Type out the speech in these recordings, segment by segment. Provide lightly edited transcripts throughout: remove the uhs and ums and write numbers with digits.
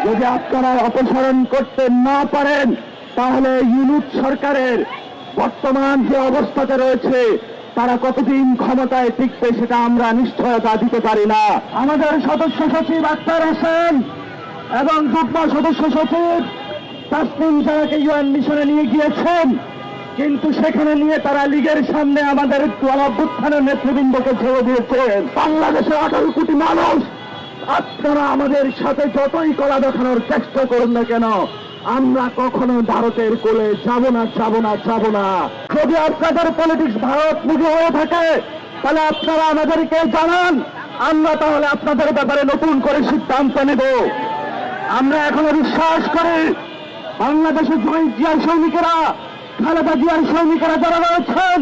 যদি আপনারা অপসারণ করতে না পারেন তাহলে ইউনুস সরকারের বর্তমান যে অবস্থাতে রয়েছে তারা কতদিন ক্ষমতায় টিকবে সেটা আমরা নিশ্চয়তা দিতে পারি না। আমাদের সদস্য সচিব আক্তার হোসেন এবং যুগ্ম সদস্য সচিব তাসনিম জারাকে ইউএন মিশনে নিয়ে গিয়েছেন, কিন্তু সেখানে নিয়ে তারা লীগের সামনে আমাদের গণঅভ্যুত্থানের নেতৃবৃন্দকে ছেড়ে দিয়েছেন। বাংলাদেশের 18 কোটি মানুষ, আপনারা আমাদের সাথে যতই কলা দেখানোর চেষ্টা করুন না কেন, আমরা কখনো ভারতের কোলে যাব না, যাব না, যাব না। যদি আপনাদের পলিটিক্স ভারত মুখী হয়ে থাকে তাহলে আপনারা আমাদেরকে জানান, আমরা তাহলে আপনাদের ব্যাপারে নতুন করে সিদ্ধান্ত নেব। আমরা এখনো বিশ্বাস করি বাংলাদেশের শহীদ জিয়ার সৈনিকেরা, খালেদা জিয়ার সৈনিকেরা যারা রয়েছেন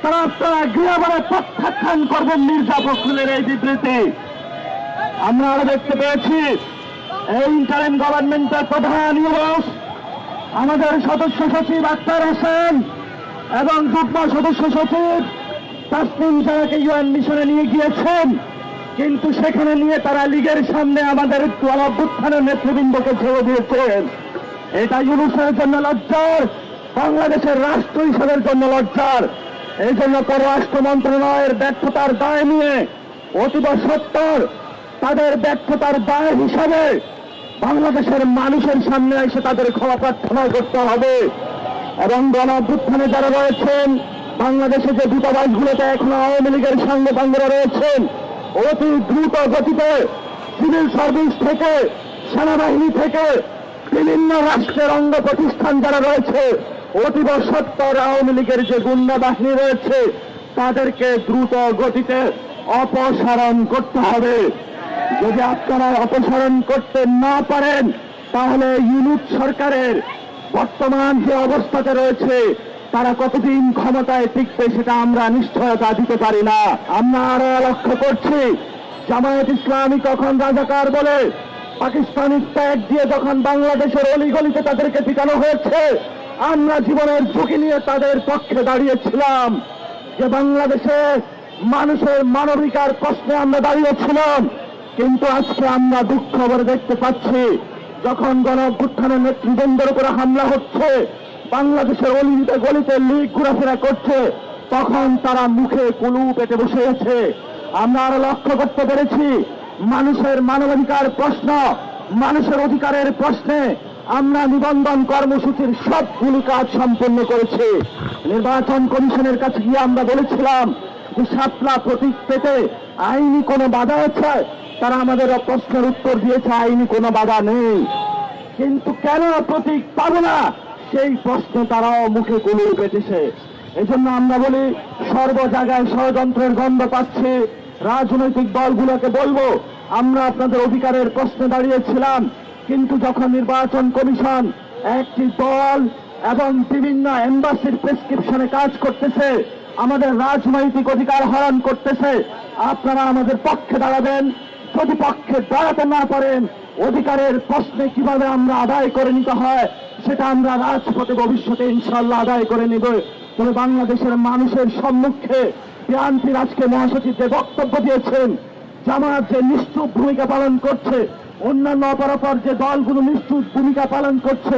তারা আপনারা গৃহবরে প্রত্যাখ্যান করবেন মির্জা ফখরুলের এই বিবৃতি। আমরা আরো দেখতে পেয়েছি এই ইন্টারিম গভর্নমেন্টের প্রধান ইউনুস আমাদের সদস্য সচিব আক্তার হোসেন এবং যুগ্ম সদস্য সচিব তাসনিম জারাকে ইউএন মিশনে নিয়ে গিয়েছেন, কিন্তু সেখানে নিয়ে তারা লীগের সামনে আমাদের গণঅভ্যুত্থানের নেতৃবৃন্দকে ছেড়ে দিয়েছেন। এটা ইউনুসের জন্য লজ্জার, বাংলাদেশের রাষ্ট্র হিসেবের জন্য লজ্জার। এই জন্য পররাষ্ট্র মন্ত্রণালয়ের ব্যর্থতার দায় নিয়ে অতীব সত্তর তাদের ব্যর্থতার দায় হিসাবে বাংলাদেশের মানুষের সামনে এসে তাদের ক্ষমা প্রার্থনা করতে হবে। এবং গণঅভ্যুত্থানে যারা রয়েছেন, বাংলাদেশে যে দূতাবাসগুলোতে এখনো আওয়ামী লীগের সাংবাদিকরা রয়েছেন, অতি দ্রুত গতিতে সিভিল সার্ভিস থেকে, সেনাবাহিনী থেকে, বিভিন্ন রাষ্ট্রের অঙ্গ প্রতিষ্ঠান যারা রয়েছে, অতীব সত্তর আওয়ামী লীগের যে গুন্ডা বাহিনী রয়েছে তাদেরকে দ্রুত গতিতে অপসারণ করতে হবে। যদি আপনারা অপসারণ করতে না পারেন তাহলে ইউনুস সরকারের বর্তমান যে অবস্থাতে রয়েছে তারা কতদিন ক্ষমতায় টিকবে সেটা আমরা নিশ্চয়তা দিতে পারি না। আমরা আরো লক্ষ্য করছি জামায়াত ইসলামী কখন রাজাকার বলে পাকিস্তানি ট্যাগ দিয়ে যখন বাংলাদেশের অলিগলিতে তাদেরকে পিটানো হয়েছে, আমরা জীবনের ঝুঁকি নিয়ে তাদের পক্ষে দাঁড়িয়েছিলাম। যে বাংলাদেশে মানুষের মানবিকার প্রশ্নে আমরা দাঁড়িয়েছিলাম, কিন্তু আজকে আমরা দুঃখ ভরে দেখতে পাচ্ছি যখন গণঅভ্যুত্থানের নেতৃবৃন্দের উপরে হামলা হচ্ছে, বাংলাদেশের অলিতে গলিতে লীগ ঘোরাফেরা করছে, তখন তারা মুখে কুলু পেটে বসে আছে। আমরা আরো লক্ষ্য করতে পেরেছি মানুষের মানবাধিকার প্রশ্ন, মানুষের অধিকারের প্রশ্নে আমরা নিবন্ধন কর্মসূচির সবগুলো কাজ সম্পন্ন করেছি। নির্বাচন কমিশনের কাছে গিয়ে আমরা বলেছিলাম যে শাপলা প্রতীক পেতে আইনি কোনো বাধা আছে, তারা আমাদের প্রশ্নের উত্তর দিয়েছে আইনি কোনো বাধা নেই। কিন্তু কেন প্রতীক পাবো না সেই প্রশ্নে তারাও মুখে কুলু পেতেছে। এজন্য আমরা বলি সর্ব জায়গায় ষড়যন্ত্রের গন্ধ পাচ্ছে। রাজনৈতিক দলগুলোকে বলবো আমরা আপনাদের অধিকারের প্রশ্নে দাঁড়িয়েছিলাম, কিন্তু যখন নির্বাচন কমিশন একটি দল এবং বিভিন্ন এম্বাসির প্রেসক্রিপশনে কাজ করতেছে, আমাদের রাজনৈতিক অধিকার হরণ করতেছে, আপনারা আমাদের পক্ষে দাঁড়াবেন। যদি পক্ষে দাঁড়াতে না পারেন, অধিকারের প্রশ্নে কিভাবে আমরা আদায় করে নিতে হয় সেটা আমরা রাজপথে ভবিষ্যতে ইনশাল্লাহ আদায় করে নিব। তবে বাংলাদেশের মানুষের সম্মুখে বিএনপির আজকে মহাসচিব যে বক্তব্য দিয়েছেন, জামায়াত যে নিশ্চুপ ভূমিকা পালন করছে, অন্যান্য অপরাপর যে দলগুলো নিশ্চুপ ভূমিকা পালন করছে,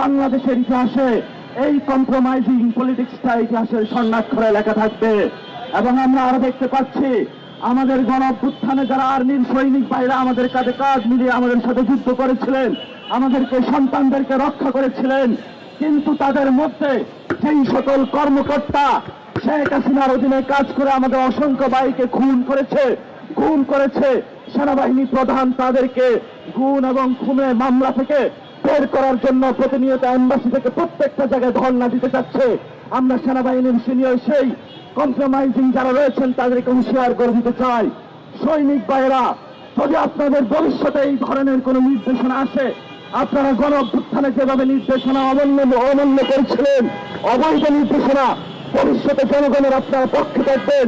বাংলাদেশের ইতিহাসে এই কম্প্রোমাইজিং পলিটিক্সটা ইতিহাসের স্বর্ণাক্ষরে লেখা থাকবে। এবং আমরা আরো দেখতে পাচ্ছি আমাদের গণঅভ্যুত্থানে যারা আর্মির সৈনিক ভাইরা আমাদের কাঁধে কাঁধ মিলিয়ে আমাদের সাথে যুদ্ধ করেছিলেন, আমাদেরকে সন্তানদেরকে রক্ষা করেছিলেন, কিন্তু তাদের মধ্যে সেই সকল কর্মকর্তা শেখ হাসিনার অধীনে কাজ করে আমাদের অসংখ্য ভাইকে খুন করেছে সেনাবাহিনী প্রধান তাদেরকে খুন এবং খুনের মামলা থেকে বের করার জন্য প্রতিনিয়ত এম্বাসি থেকে প্রত্যেকটা জায়গায় ধর্ণা দিতে চাচ্ছে। আমরা সেনাবাহিনীর সিনিয়র সেই কম্প্রোমাইজিং যারা রয়েছেন তাদেরকে হুঁশিয়ার করে দিতে চাই, সৈনিক ভাইয়েরা যদি আপনাদের ভবিষ্যতে এই ধরনের কোন নির্দেশনা আসে, আপনারা গণঅভ্যুত্থানে যেভাবে নির্দেশনা অমান্য করেছিলেন, অবৈধ নির্দেশনা, ভবিষ্যতে জনগণের আপনারা পক্ষে থাকবেন।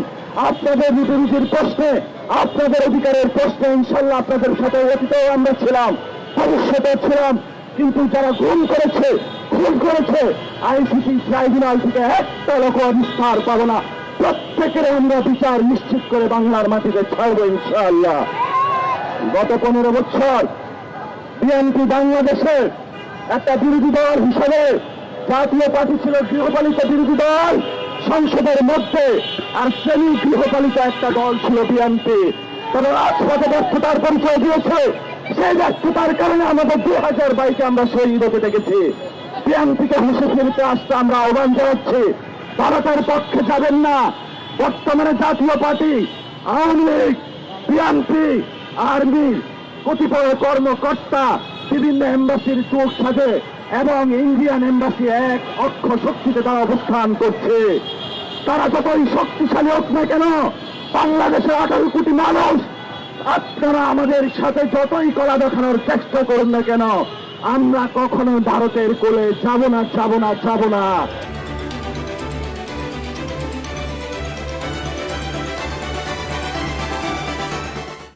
আপনাদের রুটির প্রশ্নে, আপনাদের অধিকারের প্রশ্নে ইনশাল্লাহ আপনাদের সাথে অতীতেও আমরা ছিলাম, ভবিষ্যতে ছিলাম, কিন্তু যারা খুন করেছে আইসিসি ট্রাইব্যুনাল থেকে একটা লোক নিস্তার পাবো না। প্রত্যেকের আমরা বিচার নিশ্চিত করে বাংলার মাটিতে ছাড়বো ইনশাআল্লাহ। গত 15 বছর বিএনপি বাংলাদেশের একটা বিরোধী দল হিসেবে, জাতীয় পার্টি ছিল গৃহপালিত বিরোধী দল সংসদের মধ্যে, আর সেমি গৃহপালিত একটা দল ছিল বিএনপি। তবে রাজপথে ব্যর্থতার পরিচয় দিয়েছে। সেই ব্যর্থতার কারণে আমাদের 2022-এ আমরা শহীদ হতে দেখেছি। বিএনপিকে হুঁশে ফিরতে আসতে আমরা আহ্বান জানাচ্ছি। ভারতের পক্ষে যাবেন না। বর্তমানে জাতীয় party, Awami League, BNP, army, কতিপয় কর্মকর্তা বিভিন্ন এম্বাসির চোখ সাজে এবং ইন্ডিয়ান এম্বাসি এক অক্ষ শক্তিতে তারা অবস্থান করছে। তারা যতই শক্তিশালী হোক না কেন, বাংলাদেশের 18 কোটি মানুষ, আপনারা আমাদের সাথে যতই কলা দেখানোর চেষ্টা করুন না কেন, আমরা কখনো ভারতের কোলে যাব না, যাব না, যাব না।